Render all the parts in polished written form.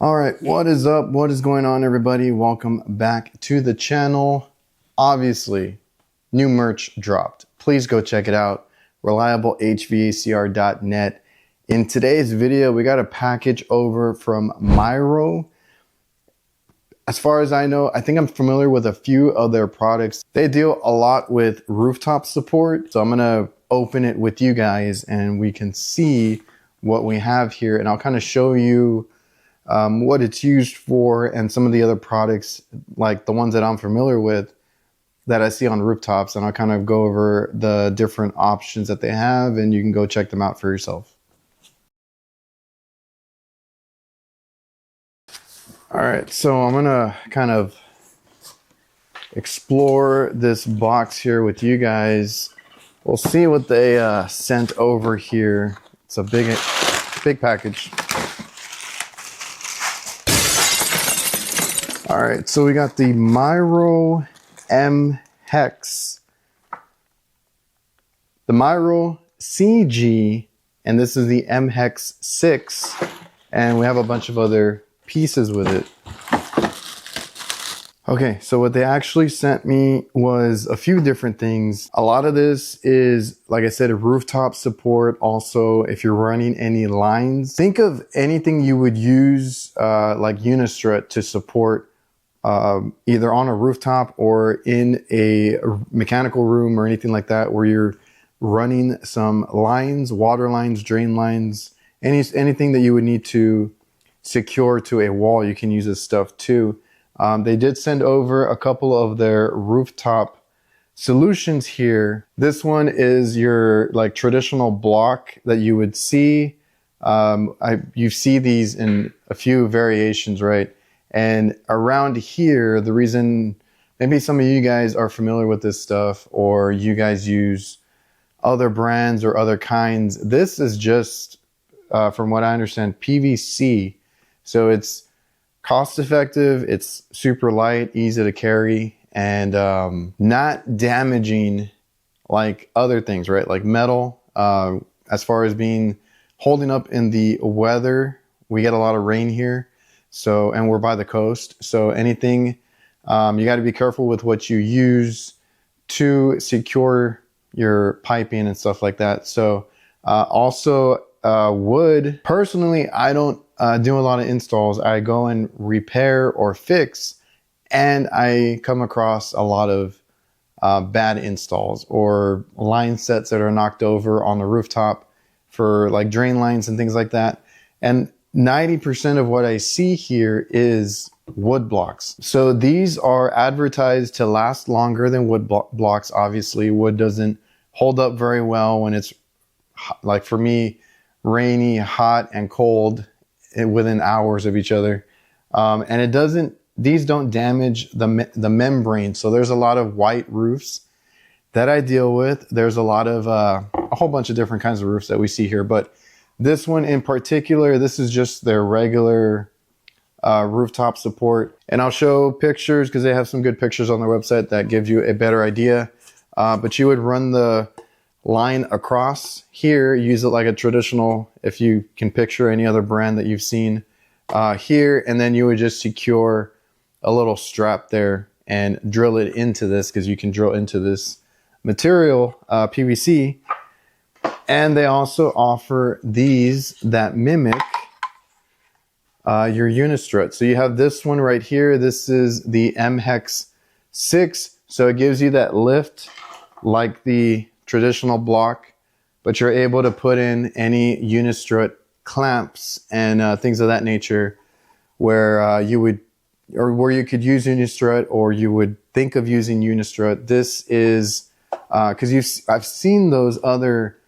All right, what is up? What is going on, everybody? Welcome back to the channel. Obviously, new merch dropped. Please go check it out. reliablehvacr.net. In today's video, we got a package over from Myro. As far as I know, I think I'm familiar with a few of their products. They deal a lot with rooftop support. So I'm gonna open it with you guys and we can see what we have here. And I'll kind of show you what it's used for and some of the other products, like the ones that I'm familiar with that I see on rooftops. And I'll kind of go over the different options that they have and you can go check them out for yourself. All right, so I'm gonna kind of explore this box here with you guys. We'll see what they sent over here. It's a big package. All right, so we got the Miro M-Hex, the MiroCG, and this is the M-Hex 6, and we have a bunch of other pieces with it. Okay, so what they actually sent me was a few different things. A lot of this is, like I said, rooftop support. Also, if you're running any lines, think of anything you would use like Unistrut to support either on a rooftop or in a mechanical room or anything like that, where you're running some lines, water lines, drain lines, anything that you would need to secure to a wall. You can use this stuff too. They did send over a couple of their rooftop solutions here. This one is your like traditional block that you would see. You see these in a few variations, right? And around here, the reason maybe some of you guys are familiar with this stuff, or you guys use other brands or other kinds, this is just, from what I understand, PVC. So it's cost effective, it's super light, easy to carry, and not damaging like other things, right? Like metal, as far as holding up in the weather. We get a lot of rain here. So, and we're by the coast. So anything, you got to be careful with what you use to secure your piping and stuff like that. So also wood, personally, I don't do a lot of installs. I go and repair or fix, and I come across a lot of bad installs or line sets that are knocked over on the rooftop for like drain lines and things like that. And 90% of what I see here is wood blocks. So these are advertised to last longer than wood blocks. Obviously, wood doesn't hold up very well when it's, like for me, rainy, hot, and cold within hours of each other. And these don't damage the membrane. So there's a lot of white roofs that I deal with. There's a lot of, a whole bunch of different kinds of roofs that we see here, but this one in particular, this is just their regular rooftop support. And I'll show pictures because they have some good pictures on their website that give you a better idea. But you would run the line across here, use it like a traditional, if you can picture any other brand that you've seen here, and then you would just secure a little strap there and drill it into this, because you can drill into this material, PVC. And they also offer these that mimic your Unistrut. So you have this one right here. This is the M-Hex 6. So it gives you that lift like the traditional block, but you're able to put in any Unistrut clamps and things of that nature, where you could use Unistrut, or you would think of using Unistrut. This is because I've seen those other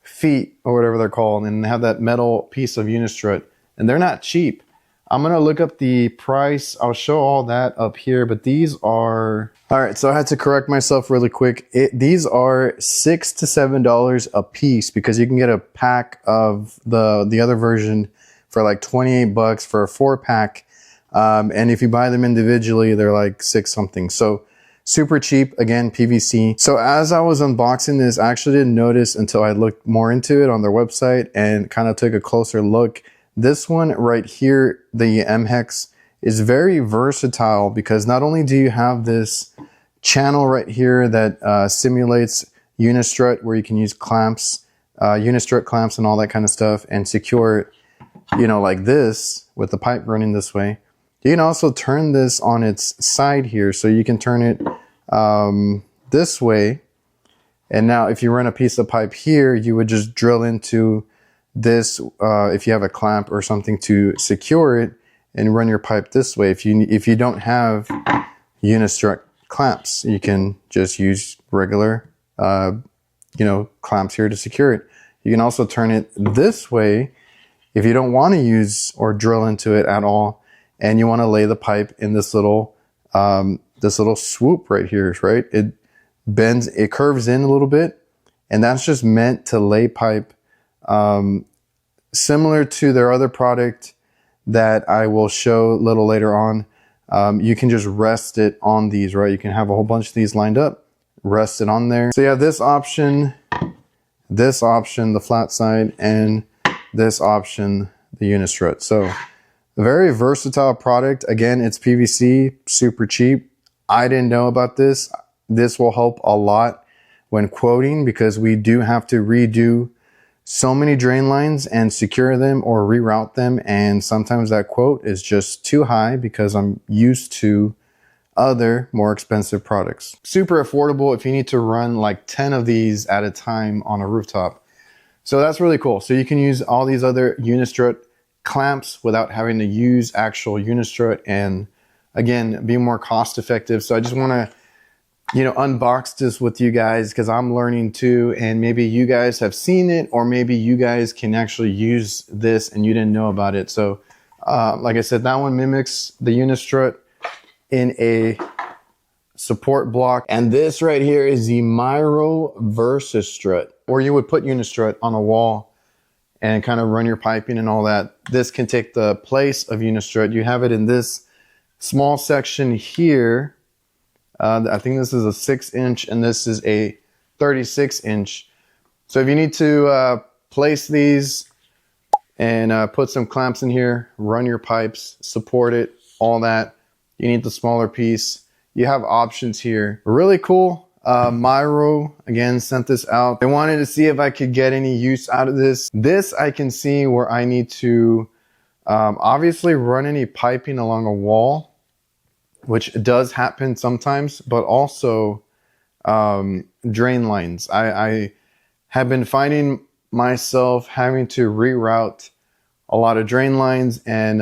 feet or whatever they're called, and they have that metal piece of Unistrut, and they're not cheap. I'm gonna look up the price. I'll show all that up here, but these are, all right, so I had to correct myself really quick. These are $6 to $7 a piece, because you can get a pack of the other version for like 28 bucks for a 4-pack. And if you buy them individually, they're like 6 something. So super cheap, again, PVC. So as I was unboxing this, I actually didn't notice until I looked more into it on their website and kind of took a closer look This one right here, the M-Hex, is very versatile because not only do you have this channel right here that simulates unistrut, where you can use clamps, unistrut clamps and all that kind of stuff, and secure it, you know, like this with the pipe running this way. You can also turn this on its side here, so you can turn it this way. And now if you run a piece of pipe here, you would just drill into this if you have a clamp or something to secure it, and run your pipe this way. If you don't have unistrut clamps, you can just use regular you know, clamps here to secure it. You can also turn it this way if you don't want to use or drill into it at all, and you want to lay the pipe in this little swoop right here, right? It bends, it curves in a little bit, and that's just meant to lay pipe similar to their other product that I will show a little later on. You can just rest it on these, right? You can have a whole bunch of these lined up, rest it on there. So you have this option, the flat side, and this option, the unistrut. So a very versatile product. Again, it's PVC, super cheap. I didn't know about this. This will help a lot when quoting, because we do have to redo so many drain lines and secure them or reroute them. And sometimes that quote is just too high because I'm used to other more expensive products. Super affordable if you need to run like 10 of these at a time on a rooftop. So that's really cool. So you can use all these other unistrut clamps without having to use actual unistrut, and again, be more cost effective. So I just want to, you know, unbox this with you guys because I'm learning too, and maybe you guys have seen it, or maybe you guys can actually use this and you didn't know about it. So like I said, that one mimics the unistrut in a support block, and this right here is the Miro Versastrut, or you would put unistrut on a wall and kind of run your piping and all that. This can take the place of unistrut. You have it in this small section here. I think this is a 6-inch and this is a 36-inch. So if you need to place these and put some clamps in here, run your pipes, support it, all that, you need the smaller piece. You have options here. Really cool. Myro, again, sent this out. I wanted to see if I could get any use out of this. This I can see where I need to obviously run any piping along a wall, which does happen sometimes, but also drain lines. I have been finding myself having to reroute a lot of drain lines, and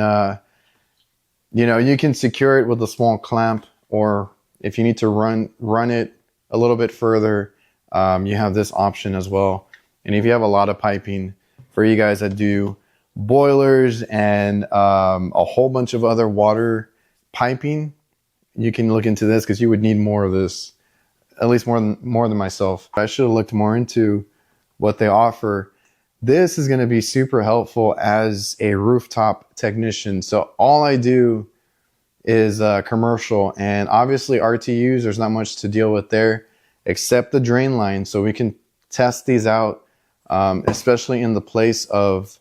you know, you can secure it with a small clamp, or if you need to run it a little bit further, you have this option as well. And if you have a lot of piping, for you guys that do boilers and a whole bunch of other water piping, you can look into this because you would need more of this, at least more than myself. I should have looked more into what they offer. This is going to be super helpful as a rooftop technician. So all I do is commercial, and obviously RTUs, there's not much to deal with there except the drain line. So we can test these out, especially in the place of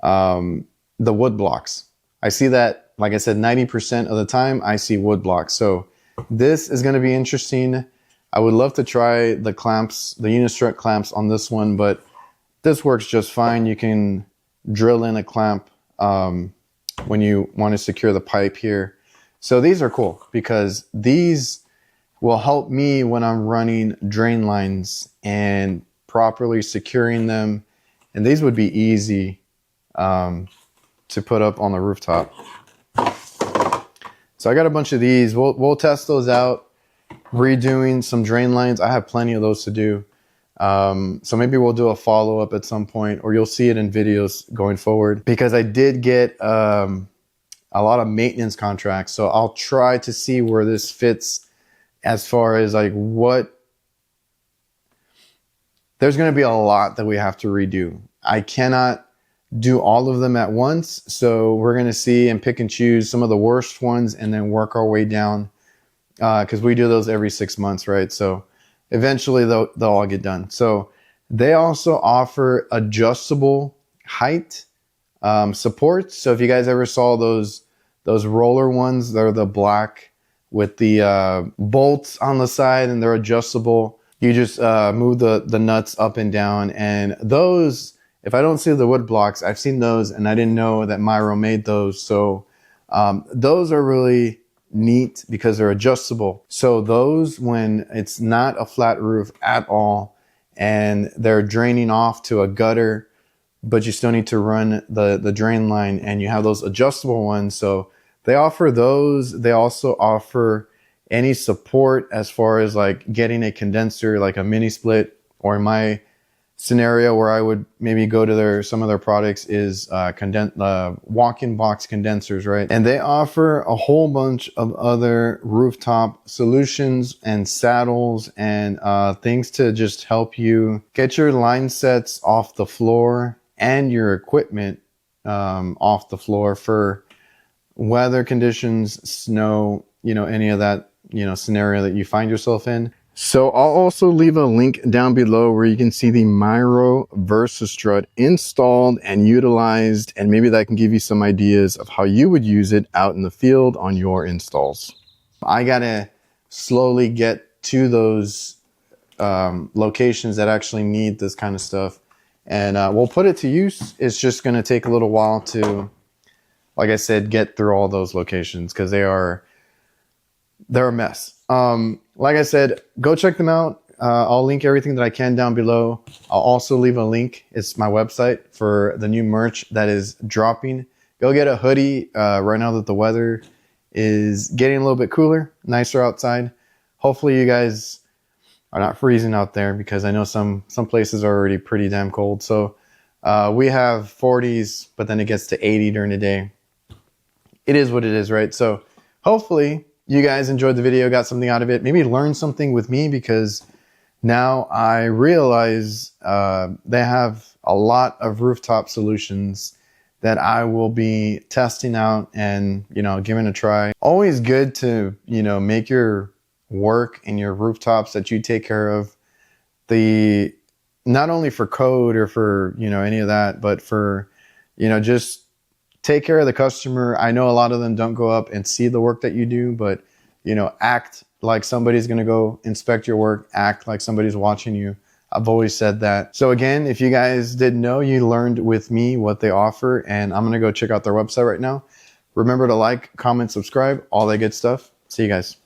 the wood blocks. I see that, like I said, 90% of the time I see wood blocks. So this is going to be interesting. I would love to try the clamps, the unistrut clamps on this one, but this works just fine. You can drill in a clamp when you want to secure the pipe here. So these are cool because these will help me when I'm running drain lines and properly securing them. And these would be easy to put up on the rooftop. So I got a bunch of these. We'll test those out, redoing some drain lines. I have plenty of those to do. So maybe we'll do a follow-up at some point, or you'll see it in videos going forward, because I did get a lot of maintenance contracts. So I'll try to see where this fits as far as like what, there's going to be a lot that we have to redo. I cannot do all of them at once. So we're going to see and pick and choose some of the worst ones and then work our way down, because we do those every 6 months, right? So eventually they'll all get done. So they also offer adjustable height supports. So if you guys ever saw those roller ones, they're the black with the bolts on the side and they're adjustable. You just move the nuts up and down, and those, if I don't see the wood blocks, I've seen those and I didn't know that Myro made those. So those are really neat because they're adjustable. So those, when it's not a flat roof at all and they're draining off to a gutter, but you still need to run the drain line, and you have those adjustable ones. So they offer those. They also offer any support as far as like getting a condenser, like a mini split, or in my scenario where I would maybe go to some of their products is walk-in box condensers, right? And they offer a whole bunch of other rooftop solutions and saddles and things to just help you get your line sets off the floor and your equipment off the floor for weather conditions, snow, any of that, scenario that you find yourself in. So I'll also leave a link down below where you can see the Miro Versastrut installed and utilized, and maybe that can give you some ideas of how you would use it out in the field on your installs. I gotta slowly get to those locations that actually need this kind of stuff, and we'll put it to use. It's just gonna take a little while to, like I said, get through all those locations because they're a mess. Like I said, go check them out. I'll link everything that I can down below. I'll also leave a link. It's my website for the new merch that is dropping. Go get a hoodie right now that the weather is getting a little bit cooler, nicer outside. Hopefully you guys are not freezing out there, because I know some places are already pretty damn cold. So we have 40s, but then it gets to 80 during the day. It is what it is, right? So hopefully you guys enjoyed the video, got something out of it, maybe learned something with me, because now I realize they have a lot of rooftop solutions that I will be testing out and, giving a try. Always good to, make your work and your rooftops that you take care of, not only for code or for, any of that, but for, just take care of the customer. I know a lot of them don't go up and see the work that you do, but, act like somebody's going to go inspect your work, act like somebody's watching you. I've always said that. So again, if you guys didn't know, you learned with me what they offer, and I'm going to go check out their website right now. Remember to like, comment, subscribe, all that good stuff. See you guys.